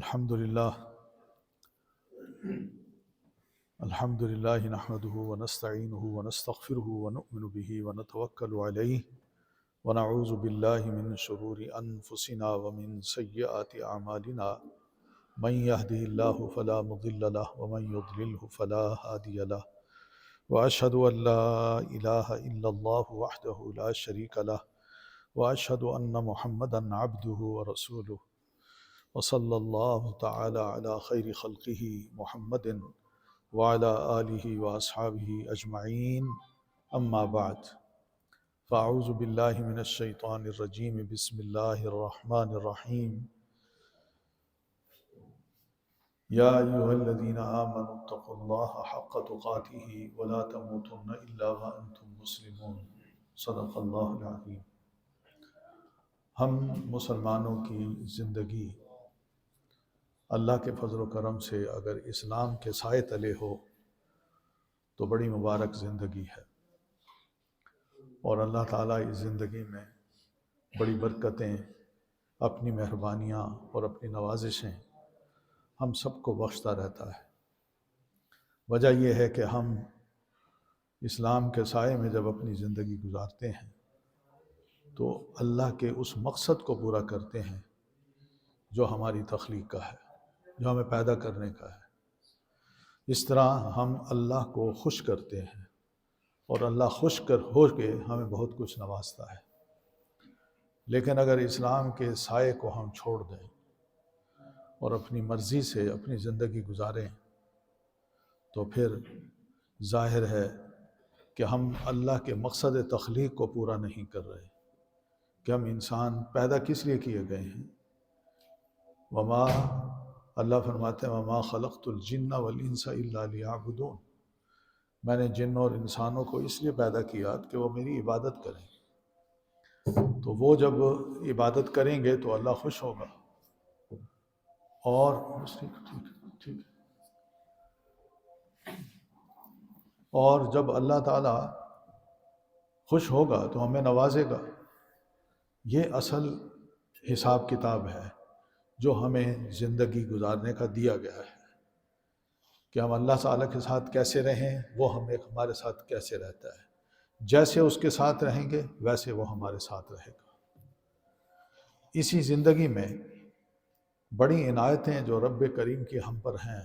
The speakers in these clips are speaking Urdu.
الحمد لله نحمده ونستعينه ونستغفره ونؤمن به ونتوكل عليه ونعوذ بالله من شرور أنفسنا ومن سيئات أعمالنا من يهده الله فلا مضل له ومن يضلله فلا هادي له وأشهد أن لا إله إلا الله وحده لا شريك له وأشهد أن محمدا عبده ورسوله وصلى الله تعالى على خير خلقه محمد وعلى آله وأصحابه أجمعين أما بعد فأعوذ بالله من الشيطان الرجيم بسم الله الرحمن الرحيم يا أيها الذين آمنوا اتقوا الله حق تقاته ولا تموتن إلا وأنتم مسلمون صدق اللہ العظیم۔ ہم مسلمانوں کی زندگی اللہ کے فضل و کرم سے اگر اسلام کے سائے تلے ہو تو بڑی مبارک زندگی ہے، اور اللہ تعالیٰ اس زندگی میں بڑی برکتیں، اپنی مہربانیاں اور اپنی نوازشیں ہم سب کو بخشتا رہتا ہے۔ وجہ یہ ہے کہ ہم اسلام کے سائے میں جب اپنی زندگی گزارتے ہیں تو اللہ کے اس مقصد کو پورا کرتے ہیں جو ہماری تخلیق کا ہے، جو ہمیں پیدا کرنے کا ہے۔ اس طرح ہم اللہ کو خوش کرتے ہیں اور اللہ خوش ہو کے ہمیں بہت کچھ نوازتا ہے۔ لیکن اگر اسلام کے سائے کو ہم چھوڑ دیں اور اپنی مرضی سے اپنی زندگی گزاریں تو پھر ظاہر ہے کہ ہم اللہ کے مقصد تخلیق کو پورا نہیں کر رہے، کہ ہم انسان پیدا کس لیے کیے گئے ہیں۔ وما اللہ فرماتے ہیں وما خلقت الجن والانس الا لیعبدون، میں نے جن اور انسانوں کو اس لیے پیدا کیا کہ وہ میری عبادت کریں، تو وہ جب عبادت کریں گے تو اللہ خوش ہوگا، اور جب اللہ تعالیٰ خوش ہوگا تو ہمیں نوازے گا۔ یہ اصل حساب کتاب ہے جو ہمیں زندگی گزارنے کا دیا گیا ہے، کہ ہم اللہ تعالیٰ کے ساتھ کیسے رہیں، وہ ہمارے ساتھ کیسے رہتا ہے۔ جیسے اس کے ساتھ رہیں گے ویسے وہ ہمارے ساتھ رہے گا۔ اسی زندگی میں بڑی عنایتیں جو رب کریم کی ہم پر ہیں،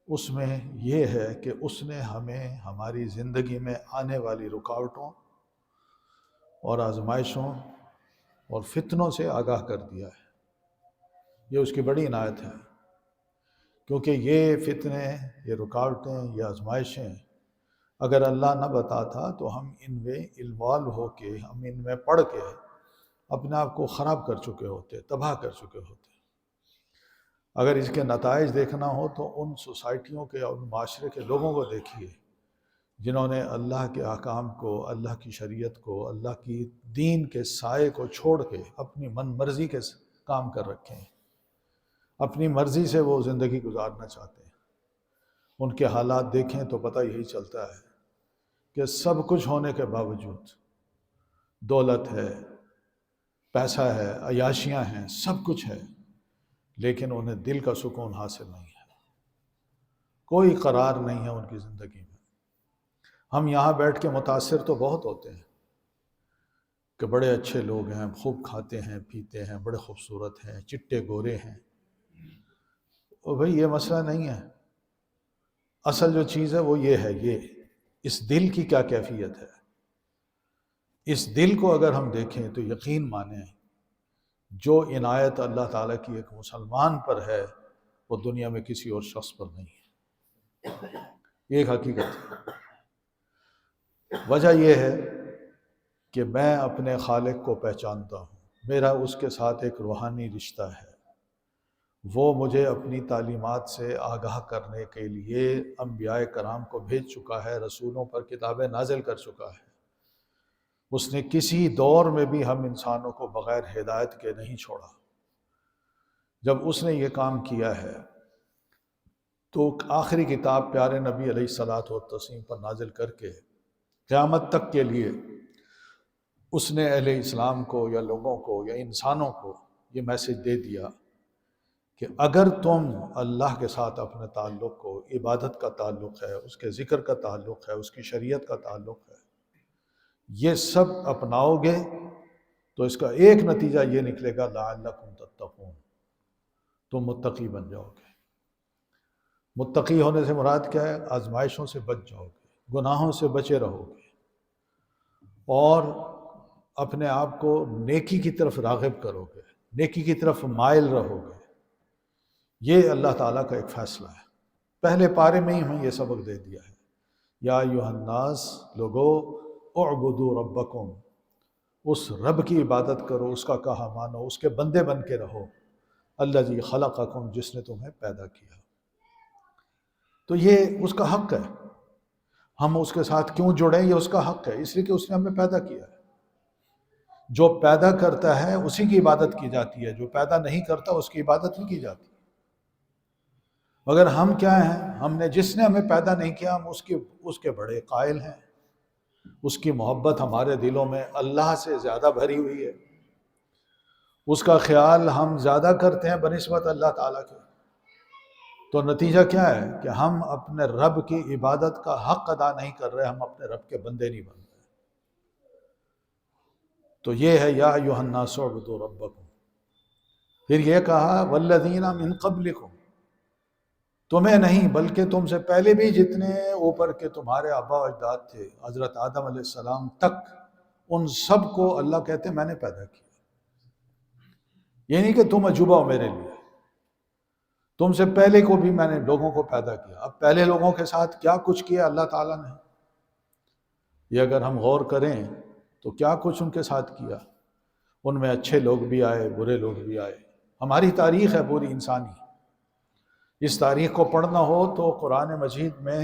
اس میں یہ ہے کہ اس نے ہمیں ہماری زندگی میں آنے والی رکاوٹوں اور آزمائشوں اور فتنوں سے آگاہ کر دیا ہے۔ یہ اس کی بڑی عنایت ہے، کیونکہ یہ فتنے، یہ رکاوٹیں، یہ آزمائشیں اگر اللہ نہ بتاتا تو ہم ان میں انوالو ہو کے، ہم ان میں پڑھ کے اپنے آپ کو خراب کر چکے ہوتے، تباہ کر چکے ہوتے۔ اگر اس کے نتائج دیکھنا ہو تو ان سوسائٹیوں کے اور معاشرے کے لوگوں کو دیکھیے جنہوں نے اللہ کے احکام کو، اللہ کی شریعت کو، اللہ کی دین کے سائے کو چھوڑ کے اپنی من مرضی کے کام کر رکھے ہیں، اپنی مرضی سے وہ زندگی گزارنا چاہتے ہیں۔ ان کے حالات دیکھیں تو پتہ یہی چلتا ہے کہ سب کچھ ہونے کے باوجود، دولت ہے، پیسہ ہے، عیاشیاں ہیں، سب کچھ ہے، لیکن انہیں دل کا سکون حاصل نہیں ہے، کوئی قرار نہیں ہے ان کی زندگی میں۔ ہم یہاں بیٹھ کے متاثر تو بہت ہوتے ہیں کہ بڑے اچھے لوگ ہیں، خوب کھاتے ہیں، پیتے ہیں، بڑے خوبصورت ہیں، چٹے گورے ہیں۔ اور بھئی یہ مسئلہ نہیں ہے، اصل جو چیز ہے وہ یہ ہے، یہ اس دل کی کیا کیفیت ہے۔ اس دل کو اگر ہم دیکھیں تو یقین مانیں جو عنایت اللہ تعالیٰ کی ایک مسلمان پر ہے وہ دنیا میں کسی اور شخص پر نہیں ہے، یہ ایک حقیقت ہے۔ وجہ یہ ہے کہ میں اپنے خالق کو پہچانتا ہوں، میرا اس کے ساتھ ایک روحانی رشتہ ہے، وہ مجھے اپنی تعلیمات سے آگاہ کرنے کے لیے انبیاء کرام کو بھیج چکا ہے، رسولوں پر کتابیں نازل کر چکا ہے۔ اس نے کسی دور میں بھی ہم انسانوں کو بغیر ہدایت کے نہیں چھوڑا۔ جب اس نے یہ کام کیا ہے تو آخری کتاب پیارے نبی علیہ الصلوۃ والتسلیم پر نازل کر کے قیامت تک کے لیے اس نے اہل اسلام کو یا لوگوں کو یا انسانوں کو یہ میسج دے دیا کہ اگر تم اللہ کے ساتھ اپنے تعلق کو، عبادت کا تعلق ہے، اس کے ذکر کا تعلق ہے، اس کی شریعت کا تعلق ہے، یہ سب اپناؤ گے تو اس کا ایک نتیجہ یہ نکلے گا لعلکم تتقون، تم متقی بن جاؤ گے۔ متقی ہونے سے مراد کیا ہے؟ آزمائشوں سے بچ جاؤ گے، گناہوں سے بچے رہو گے، اور اپنے آپ کو نیکی کی طرف راغب کرو گے، نیکی کی طرف مائل رہو گے۔ یہ اللہ تعالیٰ کا ایک فیصلہ ہے۔ پہلے پارے میں ہی ہمیں یہ سبق دے دیا ہے، یا ایھا الناس، لوگو، اعبدوا ربکم، اس رب کی عبادت کرو، اس کا کہا مانو، اس کے بندے بن کے رہو، الذی خلقکم، جس نے تمہیں پیدا کیا۔ تو یہ اس کا حق ہے، ہم اس کے ساتھ کیوں جڑیں؟ یہ اس کا حق ہے، اس لیے کہ اس نے ہمیں پیدا کیا ہے۔ جو پیدا کرتا ہے اسی کی عبادت کی جاتی ہے، جو پیدا نہیں کرتا اس کی عبادت نہیں کی جاتی۔ مگر ہم کیا ہیں؟ ہم نے، جس نے ہمیں پیدا نہیں کیا، ہم اس کے بڑے قائل ہیں، اس کی محبت ہمارے دلوں میں اللہ سے زیادہ بھری ہوئی ہے، اس کا خیال ہم زیادہ کرتے ہیں بنسبت اللہ تعالیٰ کے۔ تو نتیجہ کیا ہے کہ ہم اپنے رب کی عبادت کا حق ادا نہیں کر رہے، ہم اپنے رب کے بندے نہیں بن رہے۔ تو یہ ہے یا ایھا الناس اعبدوا ربکم۔ پھر یہ کہا والذین من قبلکم، تمہیں نہیں بلکہ تم سے پہلے بھی جتنے اوپر کے تمہارے آباء و اجداد تھے، حضرت آدم علیہ السلام تک، ان سب کو اللہ کہتے ہیں میں نے پیدا کیا۔ یہ نہیں کہ تم عجوبہ ہو میرے لیے، تم سے پہلے کو بھی میں نے لوگوں کو پیدا کیا۔ اب پہلے لوگوں کے ساتھ کیا کچھ کیا اللہ تعالیٰ نے، یہ اگر ہم غور کریں تو کیا کچھ ان کے ساتھ کیا۔ ان میں اچھے لوگ بھی آئے، برے لوگ بھی آئے۔ ہماری تاریخ ہے پوری انسانی، اس تاریخ کو پڑھنا ہو تو قرآن مجید میں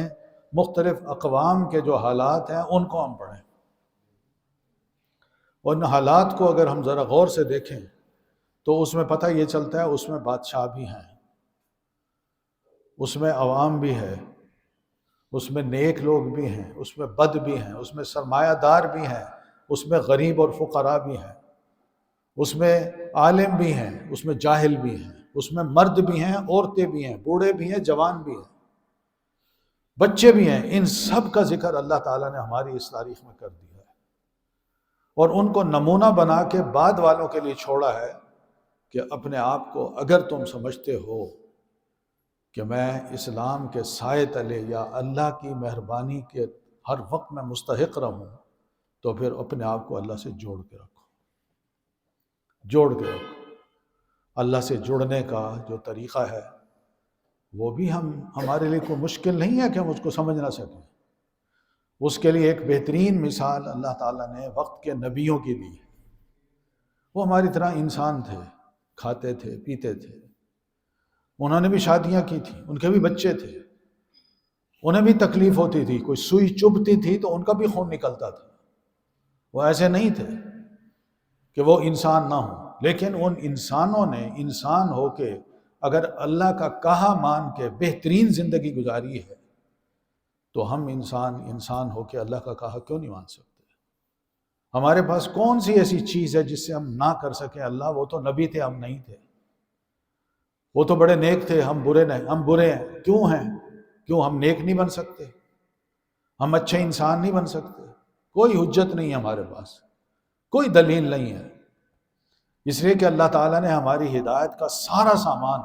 مختلف اقوام کے جو حالات ہیں ان کو ہم پڑھیں، اور ان حالات کو اگر ہم ذرا غور سے دیکھیں تو اس میں پتہ یہ چلتا ہے اس میں بادشاہ بھی ہیں، اس میں عوام بھی ہے، اس میں نیک لوگ بھی ہیں، اس میں بد بھی ہیں، اس میں سرمایہ دار بھی ہیں، اس میں غریب اور فقراء بھی ہیں، اس میں عالم بھی ہیں، اس میں جاہل بھی ہیں، اس میں مرد بھی ہیں، عورتیں بھی ہیں، بوڑھے بھی ہیں، جوان بھی ہیں، بچے بھی ہیں۔ ان سب کا ذکر اللہ تعالیٰ نے ہماری اس تاریخ میں کر دیا ہے، اور ان کو نمونہ بنا کے بعد والوں کے لیے چھوڑا ہے کہ اپنے آپ کو اگر تم سمجھتے ہو کہ میں اسلام کے سائے تلے یا اللہ کی مہربانی کے ہر وقت میں مستحق رہوں، تو پھر اپنے آپ کو اللہ سے جوڑ کے رکھو، جوڑ کے رکھو۔ اللہ سے جڑنے کا جو طریقہ ہے وہ بھی ہمارے لیے کوئی مشکل نہیں ہے کہ ہم اس کو سمجھ نہ سکیں۔ اس کے لیے ایک بہترین مثال اللہ تعالیٰ نے وقت کے نبیوں کی دی۔ وہ ہماری طرح انسان تھے، کھاتے تھے، پیتے تھے، انہوں نے بھی شادیاں کی تھیں، ان کے بھی بچے تھے، انہیں بھی تکلیف ہوتی تھی، کوئی سوئی چبھتی تھی تو ان کا بھی خون نکلتا تھا۔ وہ ایسے نہیں تھے کہ وہ انسان نہ ہوں، لیکن ان انسانوں نے انسان ہو کے اگر اللہ کا کہا مان کے بہترین زندگی گزاری ہے، تو ہم انسان ہو کے اللہ کا کہا کیوں نہیں مان سکتے؟ ہمارے پاس کون سی ایسی چیز ہے جس سے ہم نہ کر سکیں؟ اللہ وہ تو نبی تھے، ہم نہیں تھے۔ وہ تو بڑے نیک تھے، ہم برے نہیں، ہم برے ہیں، کیوں ہیں؟ کیوں ہم نیک نہیں بن سکتے؟ ہم اچھے انسان نہیں بن سکتے؟ کوئی حجت نہیں ہے ہمارے پاس، کوئی دلیل نہیں ہے، اس لیے کہ اللہ تعالیٰ نے ہماری ہدایت کا سارا سامان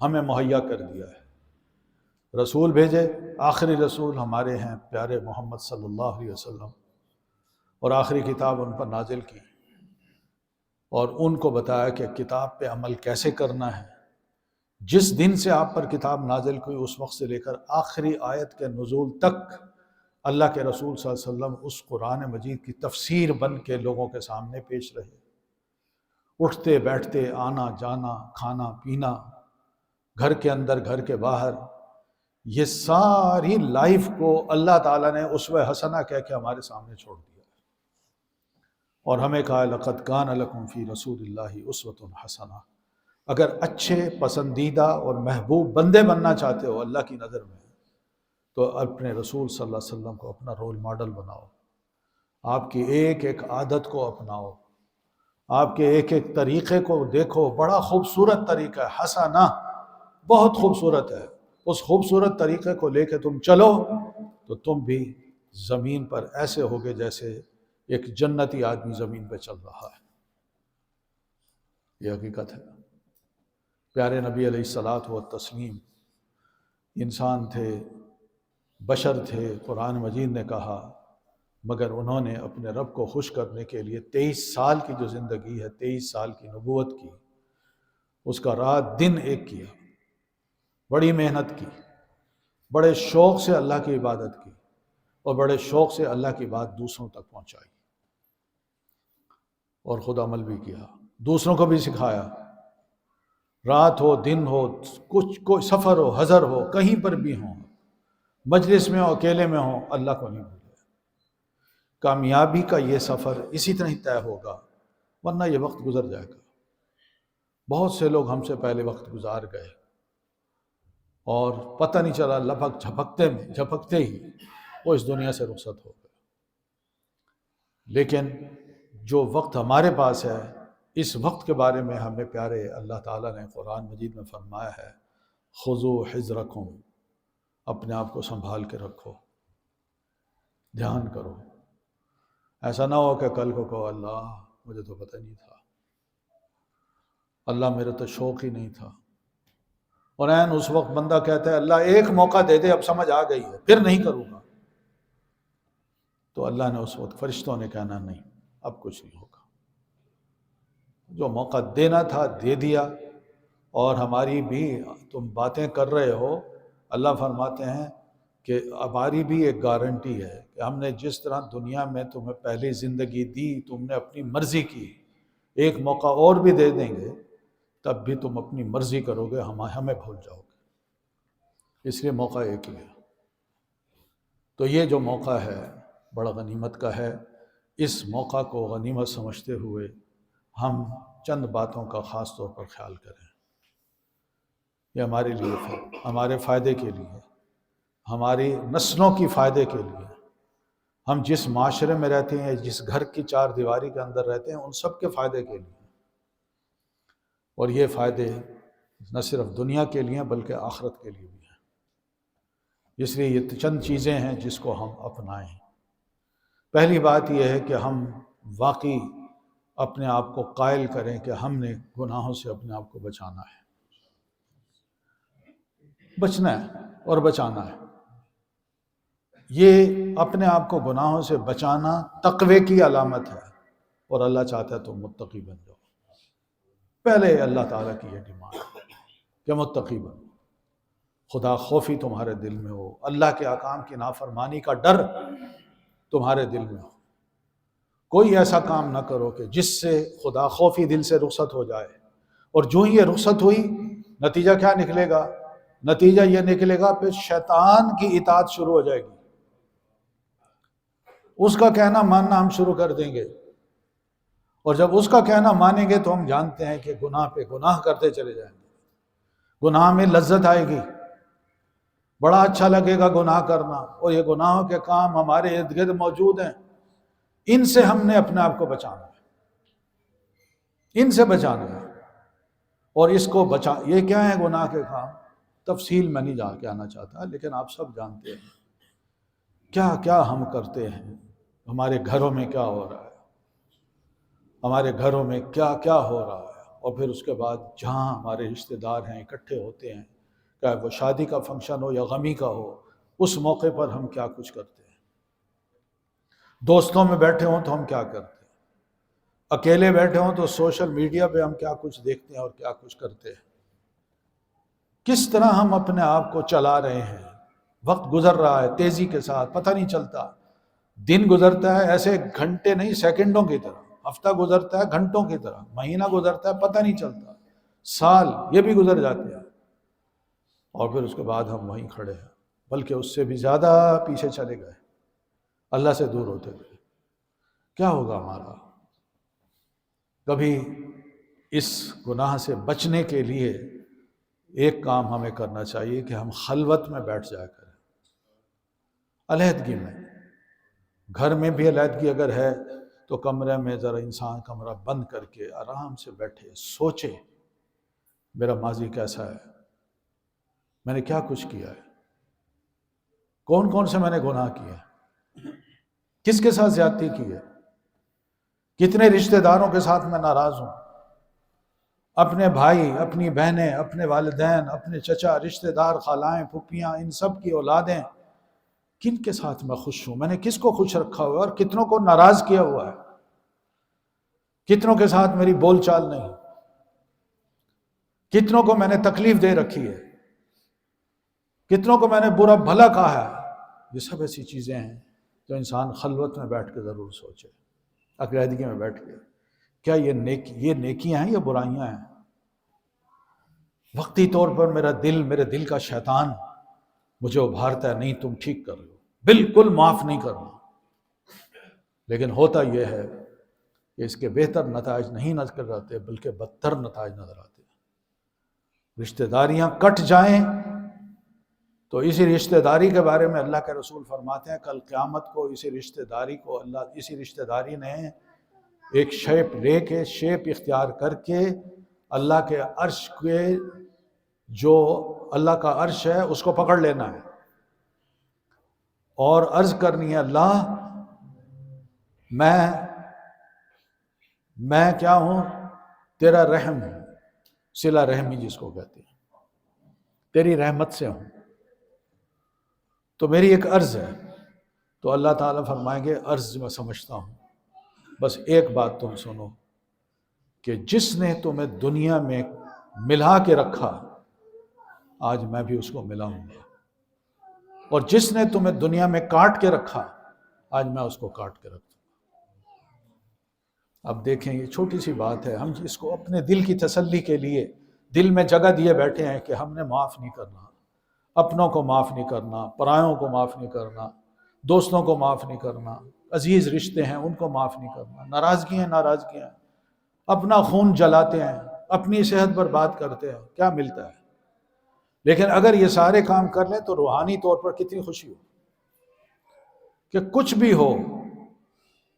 ہمیں مہیا کر دیا ہے۔ رسول بھیجے، آخری رسول ہمارے ہیں پیارے محمد صلی اللہ علیہ وسلم، اور آخری کتاب ان پر نازل کی، اور ان کو بتایا کہ کتاب پہ عمل کیسے کرنا ہے۔ جس دن سے آپ پر کتاب نازل ہوئی اس وقت سے لے کر آخری آیت کے نزول تک اللہ کے رسول صلی اللہ علیہ وسلم اس قرآن مجید کی تفسیر بن کے لوگوں کے سامنے پیش رہے۔ اٹھتے بیٹھتے، آنا جانا، کھانا پینا، گھر کے اندر گھر کے باہر، یہ ساری لائف کو اللہ تعالیٰ نے اسوہ حسنہ کہہ کے ہمارے سامنے چھوڑ دیا، اور ہمیں کہا لَقَدْ كَانَ لَكُمْ فِي رَسُولِ اللَّهِ أُسْوَةٌ حَسَنَةٌ۔ اگر اچھے پسندیدہ اور محبوب بندے بننا چاہتے ہو اللہ کی نظر میں، تو اپنے رسول صلی اللہ علیہ وسلم کو اپنا رول ماڈل بناؤ، آپ کی ایک ایک عادت کو اپناؤ، آپ کے ایک ایک طریقے کو دیکھو، بڑا خوبصورت طریقہ ہے، حسنہ، بہت خوبصورت ہے۔ اس خوبصورت طریقے کو لے کے تم چلو تو تم بھی زمین پر ایسے ہوگے جیسے ایک جنتی آدمی زمین پہ چل رہا ہے۔ یہ حقیقت ہے۔ پیارے نبی علیہ الصلاۃ والتسلیم انسان تھے، بشر تھے، قرآن مجید نے کہا، مگر انہوں نے اپنے رب کو خوش کرنے کے لیے 23 سال کی جو زندگی ہے، 23 سال کی نبوت کی، اس کا رات دن ایک کیا، بڑی محنت کی، بڑے شوق سے اللہ کی عبادت کی، اور بڑے شوق سے اللہ کی بات دوسروں تک پہنچائی، اور خود عمل بھی کیا، دوسروں کو بھی سکھایا۔ رات ہو، دن ہو، کچھ کوئی سفر ہو، حضر ہو، کہیں پر بھی ہوں، مجلس میں ہو، اکیلے میں ہو، اللہ کو نہیں بھولے۔ کامیابی کا یہ سفر اسی طرح طے ہوگا، ورنہ یہ وقت گزر جائے گا۔ بہت سے لوگ ہم سے پہلے وقت گزار گئے اور پتہ نہیں چلا، لپک جھپکتے ہی وہ اس دنیا سے رخصت ہو گئے۔ لیکن جو وقت ہمارے پاس ہے، اس وقت کے بارے میں ہمیں پیارے اللہ تعالیٰ نے قرآن مجید میں فرمایا ہے، خذوا حذرکم، اپنے آپ کو سنبھال کے رکھو، دھیان کرو۔ ایسا نہ ہو کہ کل کو کہو اللہ مجھے تو پتہ نہیں تھا، اللہ میرا تو شوق ہی نہیں تھا، اور عین اس وقت بندہ کہتا ہے اللہ ایک موقع دے دے، اب سمجھ آ گئی ہے، پھر نہیں کروں گا، تو اللہ نے اس وقت فرشتوں نے کہنا نہیں، اب کچھ نہیں ہوگا۔ جو موقع دینا تھا دے دیا، اور ہماری بھی تم باتیں کر رہے ہو، اللہ فرماتے ہیں کہ ہماری بھی ایک گارنٹی ہے کہ ہم نے جس طرح دنیا میں تمہیں پہلی زندگی دی، تم نے اپنی مرضی کی، ایک موقع اور بھی دے دیں گے، تب بھی تم اپنی مرضی کرو گے، ہمیں بھول جاؤ گے، اس لیے موقع ایک ہی ہے۔ تو یہ جو موقع ہے بڑا غنیمت کا ہے، اس موقع کو غنیمت سمجھتے ہوئے ہم چند باتوں کا خاص طور پر خیال کریں۔ یہ ہمارے لیے ہمارے فائدے کے لیے، ہماری نسلوں کی فائدے کے لیے، ہم جس معاشرے میں رہتے ہیں، جس گھر کی چار دیواری کے اندر رہتے ہیں، ان سب کے فائدے کے لیے، اور یہ فائدے نہ صرف دنیا کے لیے بلکہ آخرت کے لیے بھی ہیں۔ اس لیے یہ چند چیزیں ہیں جس کو ہم اپنائیں۔ پہلی بات یہ ہے کہ ہم واقعی اپنے آپ کو قائل کریں کہ ہم نے گناہوں سے اپنے آپ کو بچانا ہے، بچنا ہے اور بچانا ہے۔ یہ اپنے آپ کو گناہوں سے بچانا تقوی کی علامت ہے، اور اللہ چاہتا ہے تم متقی بن جاؤ۔ پہلے اللہ تعالیٰ کی یہ ڈیمانڈ ہے کہ متقی بنو، خدا خوفی تمہارے دل میں ہو، اللہ کے احکام کی نافرمانی کا ڈر تمہارے دل میں ہو۔ کوئی ایسا کام نہ کرو کہ جس سے خدا خوفی دل سے رخصت ہو جائے، اور جو ہی یہ رخصت ہوئی، نتیجہ کیا نکلے گا؟ نتیجہ یہ نکلے گا پھر شیطان کی اطاعت شروع ہو جائے گی، اس کا کہنا ماننا ہم شروع کر دیں گے، اور جب اس کا کہنا مانیں گے تو ہم جانتے ہیں کہ گناہ پہ گناہ کرتے چلے جائیں گے، گناہ میں لذت آئے گی، بڑا اچھا لگے گا گناہ کرنا، اور یہ گناہوں کے کام ہمارے ارد گرد موجود ہیں، ان سے ہم نے اپنے آپ کو بچانا ہے، ان سے بچانا ہے۔ اور اس کو یہ کیا ہے گناہ کے کام، تفصیل میں نہیں جا کے آنا چاہتا، لیکن آپ سب جانتے ہیں کیا کیا ہم کرتے ہیں، ہمارے گھروں میں کیا ہو رہا ہے، ہمارے گھروں میں کیا کیا ہو رہا ہے، اور پھر اس کے بعد جہاں ہمارے رشتہ دار ہیں اکٹھے ہوتے ہیں، چاہے وہ شادی کا فنکشن ہو یا غمی کا ہو، اس موقع پر ہم کیا کچھ کرتے ہیں، دوستوں میں بیٹھے ہوں تو ہم کیا کرتے ہیں، اکیلے بیٹھے ہوں تو سوشل میڈیا پہ ہم کیا کچھ دیکھتے ہیں اور کیا کچھ کرتے ہیں، کس طرح ہم اپنے آپ کو چلا رہے ہیں۔ وقت گزر رہا ہے تیزی کے ساتھ، پتہ نہیں چلتا، دن گزرتا ہے ایسے گھنٹے نہیں سیکنڈوں کی طرح، ہفتہ گزرتا ہے گھنٹوں کی طرح، مہینہ گزرتا ہے پتہ نہیں چلتا، سال یہ بھی گزر جاتے ہیں، اور پھر اس کے بعد ہم وہیں کھڑے ہیں، بلکہ اس سے بھی زیادہ پیچھے چلے گئے، اللہ سے دور ہوتے گئے۔ کیا ہوگا ہمارا؟ کبھی اس گناہ سے بچنے کے لیے ایک کام ہمیں کرنا چاہیے کہ ہم خلوت میں بیٹھ جایا کریں، علیحدگی میں، گھر میں بھی علیحدگی اگر ہے تو کمرے میں ذرا انسان کمرہ بند کر کے آرام سے بیٹھے، سوچے میرا ماضی کیسا ہے، میں نے کیا کچھ کیا ہے، کون کون سے میں نے گناہ کیا ہے، کس کے ساتھ زیادتی کی ہے، کتنے رشتہ داروں کے ساتھ میں ناراض ہوں، اپنے بھائی، اپنی بہنیں، اپنے والدین، اپنے چچا، رشتہ دار، خالائیں، پھپھیاں، ان سب کی اولادیں، کن کے ساتھ میں خوش ہوں، میں نے کس کو خوش رکھا ہوا ہے اور کتنوں کو ناراض کیا ہوا ہے، کتنوں کے ساتھ میری بول چال نہیں، کتنوں کو میں نے تکلیف دے رکھی ہے، کتنوں کو میں نے برا بھلا کہا ہے۔ یہ سب ایسی چیزیں ہیں جو انسان خلوت میں بیٹھ کے ضرور سوچے، عقیدگی میں بیٹھ کے، کیا یہ نیکیاں ہیں یا برائیاں ہیں؟ وقتی طور پر میرے دل کا شیطان مجھے ابھارتا ہے، نہیں تم ٹھیک کر رہے ہو، بالکل معاف نہیں کرنا، لیکن ہوتا یہ ہے کہ اس کے بہتر نتائج نہیں نظر آتے بلکہ بدتر نتائج نظر آتے ہیں۔ رشتہ داریاں کٹ جائیں تو اسی رشتہ داری کے بارے میں اللہ کے رسول فرماتے ہیں کل قیامت کو اسی رشتہ داری نے ایک شیپ اختیار کر کے اللہ کے عرش کے جو اللہ کا عرش ہے اس کو پکڑ لینا ہے اور عرض کرنی ہے، اللہ میں کیا ہوں؟ تیرا رحم ہوں، صلہ رحمی جس کو کہتے ہیں، تیری رحمت سے ہوں، تو میری ایک عرض ہے۔ تو اللہ تعالیٰ فرمائیں گے عرض میں سمجھتا ہوں، بس ایک بات تم سنو کہ جس نے تمہیں دنیا میں ملا کے رکھا آج میں بھی اس کو ملاؤں گا، اور جس نے تمہیں دنیا میں کاٹ کے رکھا آج میں اس کو کاٹ کے رکھوں گا۔ اب دیکھیں یہ چھوٹی سی بات ہے، ہم اس کو اپنے دل کی تسلی کے لیے دل میں جگہ دیے بیٹھے ہیں کہ ہم نے معاف نہیں کرنا، اپنوں کو معاف نہیں کرنا، پرایوں کو معاف نہیں کرنا، دوستوں کو معاف نہیں کرنا، عزیز رشتے ہیں ان کو معاف نہیں کرنا، ناراضگیاں اپنا خون جلاتے ہیں، اپنی صحت پر بات کرتے ہیں، کیا ملتا ہے؟ لیکن اگر یہ سارے کام کر لیں تو روحانی طور پر کتنی خوشی ہو کہ کچھ بھی ہو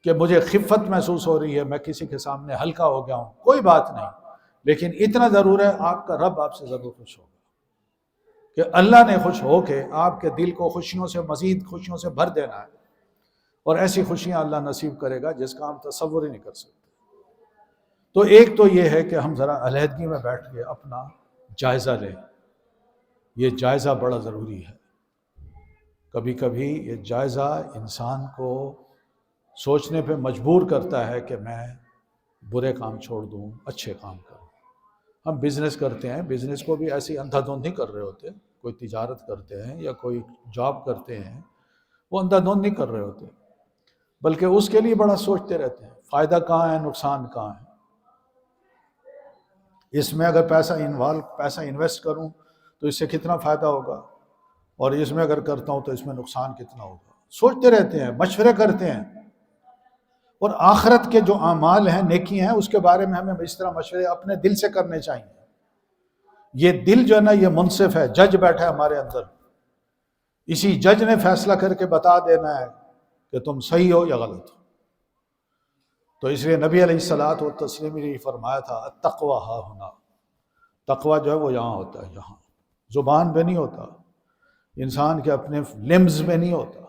کہ مجھے خفت محسوس ہو رہی ہے، میں کسی کے سامنے ہلکا ہو گیا ہوں، کوئی بات نہیں، لیکن اتنا ضرور ہے آپ کا رب آپ سے ضرور خوش ہوگا کہ اللہ نے خوش ہو کے آپ کے دل کو خوشیوں سے مزید خوشیوں سے بھر دینا ہے، اور ایسی خوشیاں اللہ نصیب کرے گا جس کا ہم تصور ہی نہیں کر سکتے۔ تو ایک تو یہ ہے کہ ہم ذرا علیحدگی میں بیٹھ کے اپنا جائزہ لیں، یہ جائزہ بڑا ضروری ہے۔ کبھی کبھی یہ جائزہ انسان کو سوچنے پہ مجبور کرتا ہے کہ میں برے کام چھوڑ دوں، اچھے کام کروں۔ ہم بزنس کرتے ہیں، بزنس کو بھی ایسی اندھا دھند نہیں کر رہے ہوتے، کوئی تجارت کرتے ہیں یا کوئی جاب کرتے ہیں وہ اندھا دھند نہیں کر رہے ہوتے، بلکہ اس کے لیے بڑا سوچتے رہتے ہیں فائدہ کہاں ہے، نقصان کہاں ہے، اس میں اگر پیسہ انویسٹ کروں تو اس سے کتنا فائدہ ہوگا، اور اس میں اگر کرتا ہوں تو اس میں نقصان کتنا ہوگا، سوچتے رہتے ہیں، مشورے کرتے ہیں۔ اور آخرت کے جو اعمال ہیں، نیکی ہیں، اس کے بارے میں ہمیں اس طرح مشورے اپنے دل سے کرنے چاہیے۔ یہ دل جو ہے نا یہ منصف ہے، جج بیٹھا ہے ہمارے اندر، اسی جج نے فیصلہ کر کے بتا دینا ہے کہ تم صحیح ہو یا غلط ہو۔ تو اس لیے نبی علیہ الصلوۃ والتسلیم نے فرمایا تھا التقویٰ ہا ہنا، تقویٰ جو ہے وہ یہاں ہوتا ہے، یہاں زبان پہ نہیں ہوتا، انسان کے اپنے لمز میں نہیں ہوتا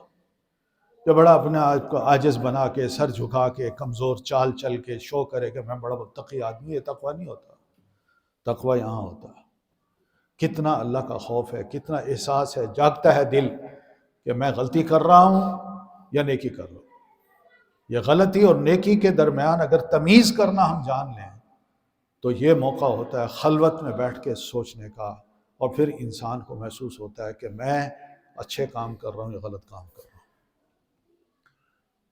کہ بڑا اپنے آپ کو عاجز بنا کے سر جھکا کے کمزور چال چل کے شو کرے کہ میں بڑا متقی آدمی، یہ تقویٰ نہیں ہوتا۔ تقویٰ یہاں ہوتا ہے، کتنا اللہ کا خوف ہے، کتنا احساس ہے، جاگتا ہے دل کہ میں غلطی کر رہا ہوں یا نیکی کر رہا ہوں۔ یہ غلطی اور نیکی کے درمیان اگر تمیز کرنا ہم جان لیں تو یہ موقع ہوتا ہے خلوت میں بیٹھ کے سوچنے کا، اور پھر انسان کو محسوس ہوتا ہے کہ میں اچھے کام کر رہا ہوں یا غلط کام کر رہا ہوں۔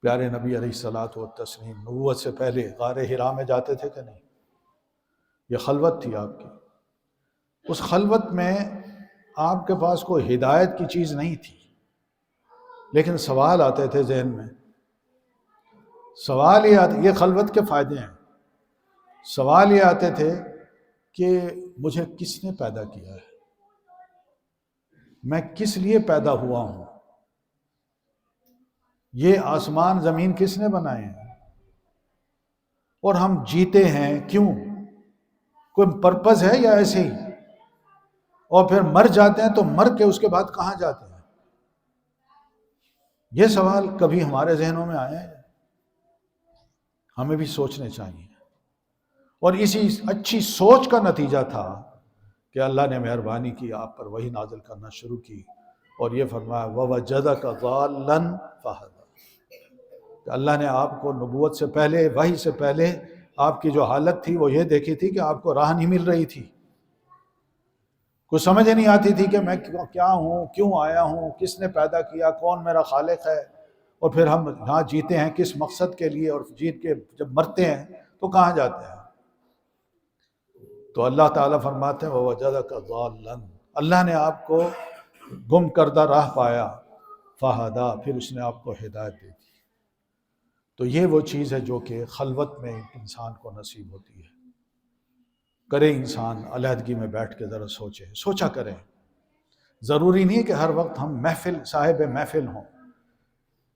پیارے نبی علیہ الصلوۃ والتسلیم نبوت سے پہلے غار حرا میں جاتے تھے کہ نہیں؟ یہ خلوت تھی آپ کی، اس خلوت میں آپ کے پاس کوئی ہدایت کی چیز نہیں تھی، لیکن سوال آتے تھے ذہن میں، سوال یہ آتے، یہ خلوت کے فائدے ہیں، سوال یہ آتے تھے کہ مجھے کس نے پیدا کیا ہے، میں کس لیے پیدا ہوا ہوں، یہ آسمان زمین کس نے بنائے ہیں، اور ہم جیتے ہیں کیوں؟ کوئی پرپز ہے یا ایسے ہی؟ اور پھر مر جاتے ہیں تو مر کے اس کے بعد کہاں جاتے ہیں؟ یہ سوال کبھی ہمارے ذہنوں میں آیا ہے؟ ہمیں بھی سوچنے چاہیے. اور اسی اچھی سوچ کا نتیجہ تھا کہ اللہ نے مہربانی کی، آپ پر وحی نازل کرنا شروع کی، اور یہ فرمایا وَوَجَدَكَ ضَالًّا فَهَدَىٰ، کہ اللہ نے آپ کو نبوت سے پہلے، وحی سے پہلے آپ کی جو حالت تھی وہ یہ دیکھی تھی کہ آپ کو راہ نہیں مل رہی تھی، کچھ سمجھ نہیں آتی تھی کہ میں کیا ہوں، کیوں آیا ہوں، کس نے پیدا کیا، کون میرا خالق ہے، اور پھر ہم یہاں جیتے ہیں کس مقصد کے لیے، اور جیت کے جب مرتے ہیں تو کہاں جاتے ہیں؟ تو اللہ تعالیٰ فرماتے ہیں وَوَجَدَكَ ضَالًّا، اللہ نے آپ کو گم کردہ راہ پایا، فَهَدَىٰ، پھر اس نے آپ کو ہدایت دے دی. تو یہ وہ چیز ہے جو کہ خلوت میں انسان کو نصیب ہوتی ہے. کرے انسان علیحدگی میں بیٹھ کے ذرا سوچا کریں. ضروری نہیں کہ ہر وقت ہم صاحب محفل ہوں،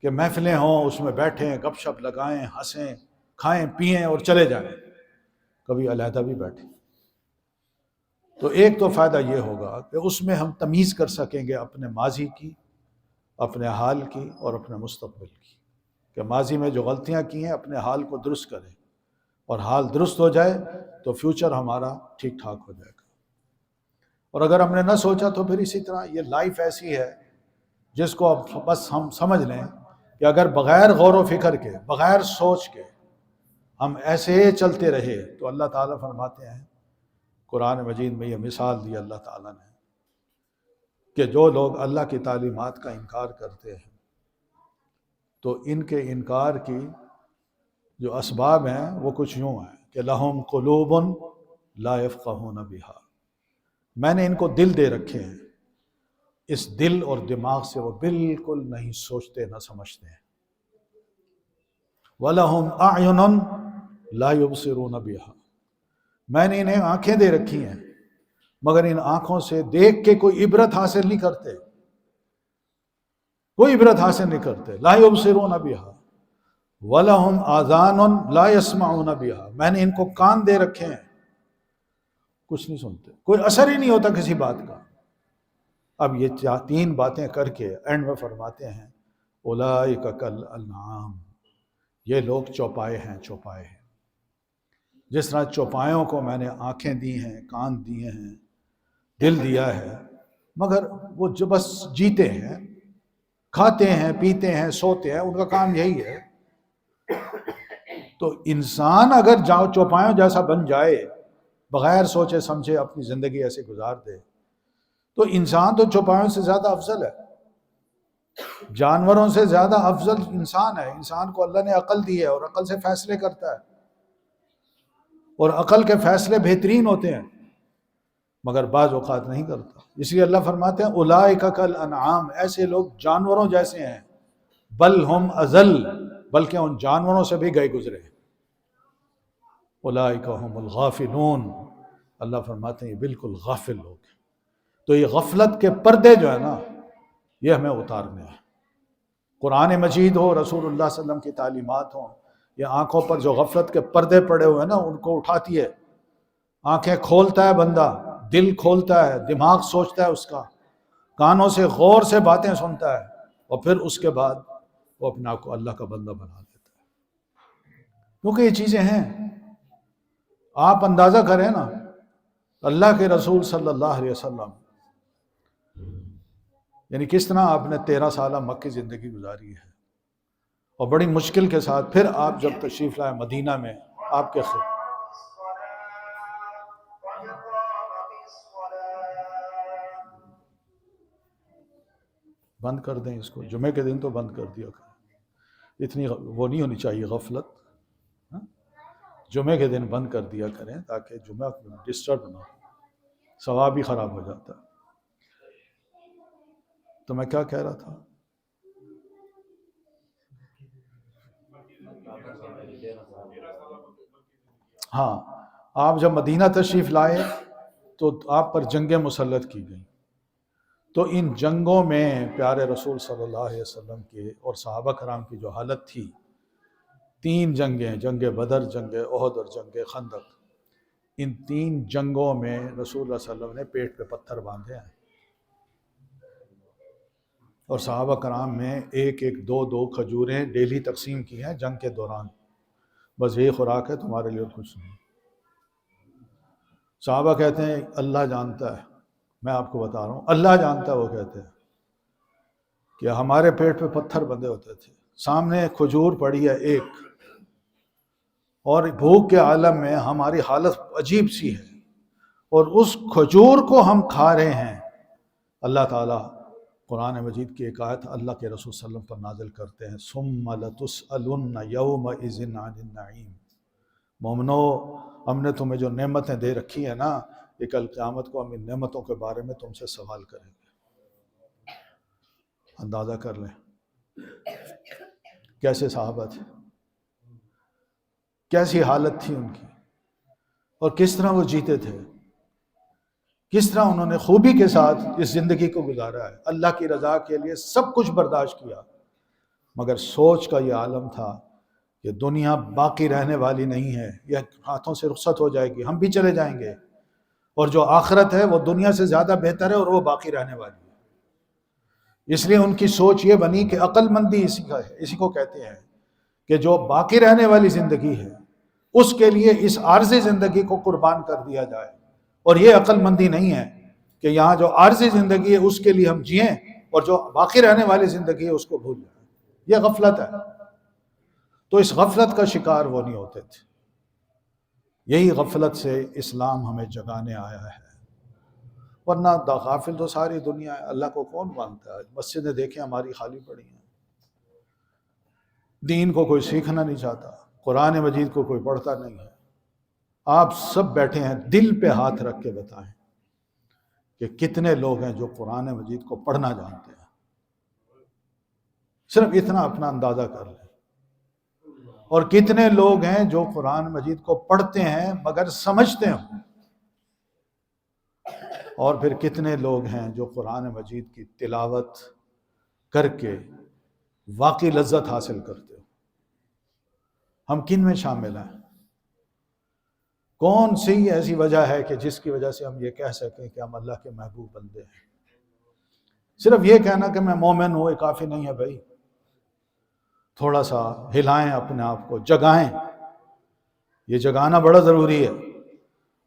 کہ محفلیں ہوں، اس میں بیٹھیں، گپ شپ لگائیں، ہنسیں، کھائیں پئیں اور چلے جائیں. کبھی علیحدہ بھی بیٹھیں. تو ایک تو فائدہ یہ ہوگا کہ اس میں ہم تمیز کر سکیں گے اپنے ماضی کی، اپنے حال کی، اور اپنے مستقبل کی، کہ ماضی میں جو غلطیاں کی ہیں اپنے حال کو درست کریں، اور حال درست ہو جائے تو فیوچر ہمارا ٹھیک ٹھاک ہو جائے گا. اور اگر ہم نے نہ سوچا تو پھر اسی طرح یہ لائف ایسی ہے جس کو اب بس ہم سمجھ لیں کہ اگر بغیر غور و فکر کے، بغیر سوچ کے ہم ایسے چلتے رہے تو اللہ تعالیٰ فرماتے ہیں قرآن مجید میں، یہ مثال دی اللہ تعالیٰ نے، کہ جو لوگ اللہ کی تعلیمات کا انکار کرتے ہیں تو ان کے انکار کی جو اسباب ہیں وہ کچھ یوں ہیں کہ لہم قلوب لا یفقہون بہا، میں نے ان کو دل دے رکھے ہیں، اس دل اور دماغ سے وہ بالکل نہیں سوچتے نہ سمجھتے ہیں. وَلَهُمْ أَعْيُنٌ لَا يُبْصِرُونَ بِهَا، میں نے انہیں آنکھیں دے رکھی ہیں مگر ان آنکھوں سے دیکھ کے کوئی عبرت حاصل نہیں کرتے، کوئی عبرت حاصل نہیں کرتے. لا يبصرون بها وَلَهُمْ آذَانٌ لَا يَسْمَعُونَ بها، میں نے ان کو کان دے رکھے ہیں، کچھ نہیں سنتے، کوئی اثر ہی نہیں ہوتا کسی بات کا. اب یہ تین باتیں کر کے اینڈ میں فرماتے ہیں اولئک کالانعام، یہ لوگ چوپائے ہیں. چوپائے ہیں جس طرح چوپایوں کو میں نے آنکھیں دی ہیں، کان دیے ہیں، دل دیا ہے، مگر وہ جو بس جیتے ہیں، کھاتے ہیں، پیتے ہیں، سوتے ہیں، ان کا کام یہی ہے. تو انسان اگر چوپایوں جیسا بن جائے، بغیر سوچے سمجھے اپنی زندگی ایسے گزار دے، تو انسان تو چوپایوں سے زیادہ افضل ہے، جانوروں سے زیادہ افضل انسان ہے. انسان کو اللہ نے عقل دی ہے اور عقل سے فیصلے کرتا ہے، اور عقل کے فیصلے بہترین ہوتے ہیں، مگر بعض اوقات نہیں کرتا. اس لیے اللہ فرماتے ہیں اولئک کالانعام، ایسے لوگ جانوروں جیسے ہیں، بل ہم اضل، بلکہ ان جانوروں سے بھی گئے گزرے. اولئک هم الغافلون، اللہ فرماتے ہیں یہ بالکل غافل لوگ ہیں. تو یہ غفلت کے پردے جو ہے نا، یہ ہمیں اتارنے ہیں. قرآن مجید ہو، رسول اللہ صلی اللہ علیہ وسلم کی تعلیمات ہوں، یہ آنکھوں پر جو غفلت کے پردے پڑے ہوئے ہیں نا ان کو اٹھاتی ہے. آنکھیں کھولتا ہے بندہ، دل کھولتا ہے، دماغ سوچتا ہے اس کا، کانوں سے غور سے باتیں سنتا ہے، اور پھر اس کے بعد وہ اپنے آپ کو اللہ کا بندہ بنا لیتا ہے. کیونکہ یہ چیزیں ہیں، آپ اندازہ کریں نا، اللہ کے رسول صلی اللہ علیہ وسلم یعنی کس طرح آپ نے 13 سالہ مکی زندگی گزاری ہے، اور بڑی مشکل کے ساتھ پھر آپ جب تشریف لائے مدینہ میں، آپ کے بند کر دیں اس کو، جمعے کے دن تو بند کر دیا کریں، اتنی وہ نہیں ہونی چاہیے غفلت. جمعے کے دن بند کر دیا کریں تاکہ جمعہ ڈسٹرب نہ ہو، ثواب بھی خراب ہو جاتا ہے. تو میں کیا کہہ رہا تھا؟ ہاں، آپ جب مدینہ تشریف لائے تو آپ پر جنگیں مسلط کی گئیں. تو ان جنگوں میں پیارے رسول صلی اللہ علیہ وسلم کے اور صحابہ کرام کی جو حالت تھی 3 جنگیں، جنگ بدر، جنگ احد اور جنگ خندق، ان 3 جنگوں میں رسول اللہ صلی اللہ علیہ وسلم نے پیٹ پہ پتھر باندھے ہیں، اور صحابہ کرام میں ایک ایک دو دو کھجوریں ڈیلی تقسیم کی ہیں جنگ کے دوران، بس یہی خوراک ہے تمہارے لیے، اور کچھ نہیں۔ صحابہ کہتے ہیں اللہ جانتا ہے، میں آپ کو بتا رہا ہوں اللہ جانتا ہے، وہ کہتے ہیں کہ ہمارے پیٹ پہ پتھر بندھے ہوتے تھے، سامنے کھجور پڑی ہے ایک، اور بھوک کے عالم میں ہماری حالت عجیب سی ہے، اور اس کھجور کو ہم کھا رہے ہیں۔ اللہ تعالیٰ قرآن مجید کی ایک آیت اللہ کے رسول صلی اللہ علیہ وسلم پر نازل کرتے ہیں، ثم لتسألن یومئذ عن النعیم۔ مومنو، ہم نے تمہیں جو نعمتیں دے رکھی ہیں نا، یہ کل قیامت کو ہم ان نعمتوں کے بارے میں تم سے سوال کریں گے۔ اندازہ کر لیں کیسے صحابہ تھے، کیسی حالت تھی ان کی، اور کس طرح وہ جیتے تھے، کس طرح انہوں نے خوبی کے ساتھ اس زندگی کو گزارا ہے، اللہ کی رضا کے لیے سب کچھ برداشت کیا، مگر سوچ کا یہ عالم تھا کہ دنیا باقی رہنے والی نہیں ہے، یہ ہاتھوں سے رخصت ہو جائے گی، ہم بھی چلے جائیں گے، اور جو آخرت ہے وہ دنیا سے زیادہ بہتر ہے اور وہ باقی رہنے والی ہے۔ اس لیے ان کی سوچ یہ بنی کہ عقل مندی اسی کو کہتے ہیں کہ جو باقی رہنے والی زندگی ہے اس کے لیے اس عارضی زندگی کو قربان کر دیا جائے، اور یہ عقل مندی نہیں ہے کہ یہاں جو عارضی زندگی ہے اس کے لیے ہم جئیں اور جو باقی رہنے والی زندگی ہے اس کو بھول جائیں، یہ غفلت ہے۔ تو اس غفلت کا شکار وہ نہیں ہوتے تھے، یہی غفلت سے اسلام ہمیں جگانے آیا ہے، ورنہ غافل تو ساری دنیا ہے، اللہ کو کون مانتا ہے؟ مسجدیں دیکھیں ہماری خالی پڑی ہیں، دین کو کوئی سیکھنا نہیں چاہتا، قرآن مجید کو کوئی پڑھتا نہیں ہے۔ آپ سب بیٹھے ہیں، دل پہ ہاتھ رکھ کے بتائیں کہ کتنے لوگ ہیں جو قرآن مجید کو پڑھنا جانتے ہیں؟ صرف اتنا اپنا اندازہ کر لیں۔ اور کتنے لوگ ہیں جو قرآن مجید کو پڑھتے ہیں مگر سمجھتے ہیں؟ اور پھر کتنے لوگ ہیں جو قرآن مجید کی تلاوت کر کے واقعی لذت حاصل کرتے ہو؟ ہم کن میں شامل ہیں؟ کون سی ایسی وجہ ہے کہ جس کی وجہ سے ہم یہ کہہ سکیں کہ ہم اللہ کے محبوب بندے ہیں؟ صرف یہ کہنا کہ میں مومن ہوں یہ کافی نہیں ہے بھائی، تھوڑا سا ہلائیں اپنے آپ کو، جگائیں، یہ جگانا بڑا ضروری ہے۔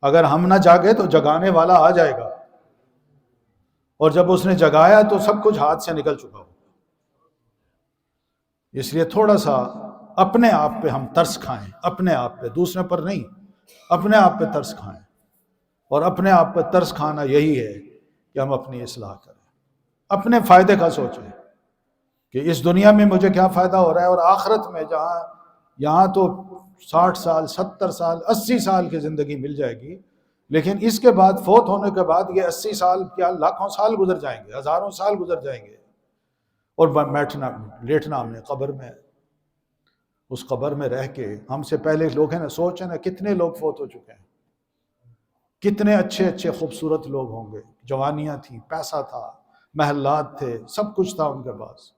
اگر ہم نہ جاگے تو جگانے والا آ جائے گا، اور جب اس نے جگایا تو سب کچھ ہاتھ سے نکل چکا ہو۔ اس لیے تھوڑا سا اپنے آپ پہ ہم ترس کھائیں، اپنے آپ پہ، دوسرے پر نہیں، اپنے آپ پہ ترس کھائیں، اور اپنے آپ پہ ترس کھانا یہی ہے کہ ہم اپنی اصلاح کریں، اپنے فائدے کا سوچیں کہ اس دنیا میں مجھے کیا فائدہ ہو رہا ہے، اور آخرت میں جہاں یہاں تو 60 سال 70 سال 80 سال کی زندگی مل جائے گی، لیکن اس کے بعد فوت ہونے کے بعد یہ 80 سال کیا لاکھوں سال گزر جائیں گے، ہزاروں سال گزر جائیں گے، اور لیٹنا ہم نے قبر میں، اس قبر میں رہ کے ہم سے پہلے لوگ ہیں نا، سوچیں نا کتنے لوگ فوت ہو چکے ہیں، کتنے اچھے اچھے خوبصورت لوگ ہوں گے، جوانیاں تھیں، پیسہ تھا، محلات تھے، سب کچھ تھا ان کے پاس،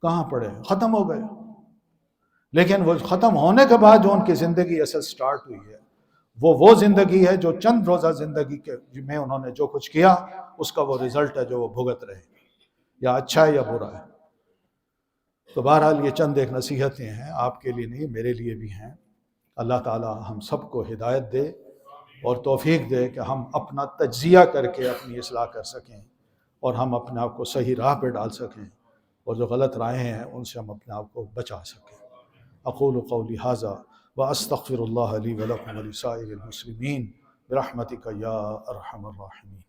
کہاں پڑے؟ ختم ہو گئے۔ لیکن وہ ختم ہونے کے بعد جو ان کی زندگی اصل سٹارٹ ہوئی ہے، وہ زندگی ہے جو چند روزہ زندگی کے میں انہوں نے جو کچھ کیا اس کا وہ رزلٹ ہے جو وہ بھگت رہے، یا اچھا ہے یا برا ہے۔ تو بہرحال یہ چند ایک نصیحتیں ہیں، آپ کے لیے نہیں میرے لیے بھی ہیں۔ اللہ تعالی ہم سب کو ہدایت دے اور توفیق دے کہ ہم اپنا تجزیہ کر کے اپنی اصلاح کر سکیں، اور ہم اپنے آپ کو صحیح راہ پہ ڈال سکیں، اور جو غلط راہیں ہیں ان سے ہم اپنے آپ کو بچا سکیں۔ اقول قولی ھذا واستغفر اللہ لی ولکم ولسائر المسلمین برحمتک یا ارحم الراحمین۔